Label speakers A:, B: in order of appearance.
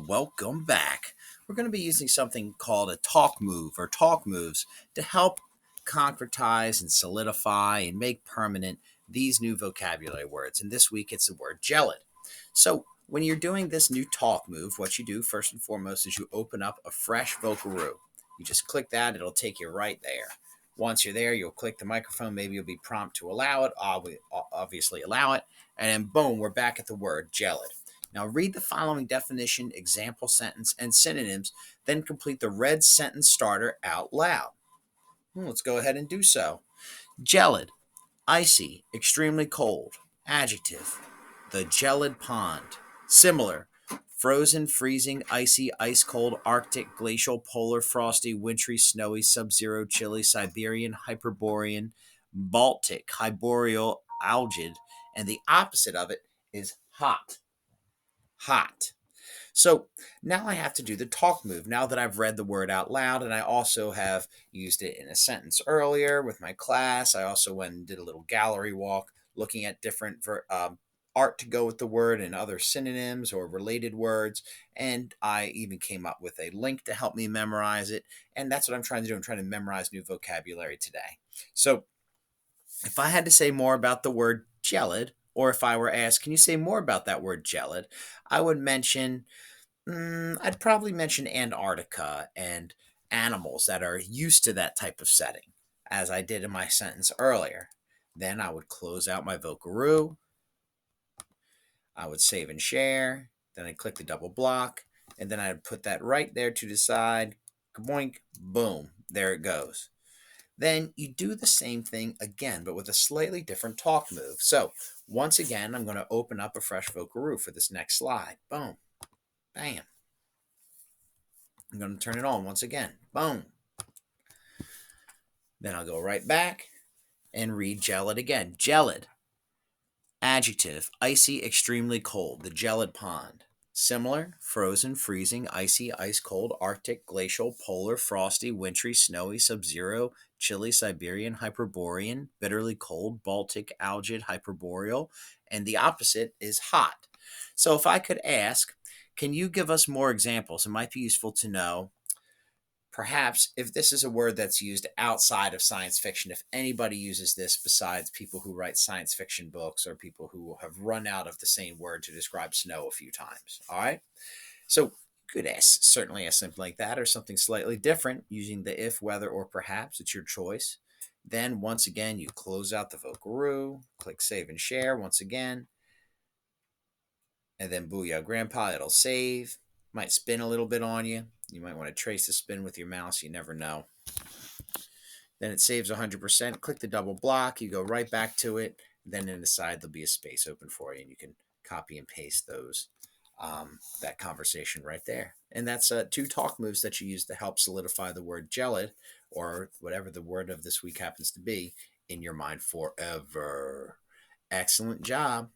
A: Welcome back. We're going to be using something called a talk move or talk moves to help concretize and solidify and make permanent these new vocabulary words. And this week it's the word gelid. So, when you're doing this new talk move, what you do first and foremost is you open up a fresh Vocaroo. You just click that, it'll take you right there. Once you're there, you'll click the microphone. Maybe you'll be prompt to allow it. Obviously, allow it. And then, boom, we're back at the word gelid. Now read the following definition, example sentence, and synonyms, then complete the red sentence starter out loud. Let's go ahead and do so. Gelid, icy, extremely cold. Adjective, the gelid pond. Similar, frozen, freezing, icy, ice cold, Arctic, glacial, polar, frosty, wintry, snowy, sub-zero, chilly, Siberian, hyperborean, Baltic, hyboreal, algid, and the opposite of it is hot. Hot. So now I have to do the talk move now that I've read the word out loud, and I also have used it in a sentence earlier with my class. I also went and did a little gallery walk looking at different art to go with the word and other synonyms or related words. And I even came up with a link to help me memorize it. And that's what I'm trying to do. I'm trying to memorize new vocabulary today. So if I had to say more about the word gelid, or if I were asked, can you say more about that word gelid? I would mention, I'd probably mention Antarctica and animals that are used to that type of setting, as I did in my sentence earlier. Then I would close out my Vocaroo. I would save and share. Then I'd click the double block, and then I'd put that right there to the side. Boink, boom, there it goes. Then you do the same thing again, but with a slightly different talk move. So once again, I'm going to open up a fresh Vocaroo for this next slide. Boom, bam. I'm going to turn it on once again. Boom. Then I'll go right back and read gelid again. Gelid. Adjective, icy, extremely cold. The gelid pond. Similar, frozen, freezing, icy, ice cold, Arctic, glacial, polar, frosty, wintry, snowy, sub-zero, chilly, Siberian, hyperborean, bitterly cold, Baltic, algid, hyperboreal, and the opposite is hot. So if I could ask, can you give us more examples? It might be useful to know perhaps if this is a word that's used outside of science fiction, if anybody uses this besides people who write science fiction books or people who have run out of the same word to describe snow a few times. All right. So you could ask, certainly ask something like that or something slightly different using the if, whether, or perhaps. It's your choice. Then once again, you close out the Vocaroo, click save and share once again. And then booyah, grandpa, it'll save. Might spin a little bit on you. You might want to trace the spin with your mouse. You never know. Then it saves 100%. Click the double block. You go right back to it. Then in the side, there'll be a space open for you, and you can copy and paste those that conversation right there. And that's two talk moves that you use to help solidify the word gelid, or whatever the word of this week happens to be, in your mind forever. Excellent job.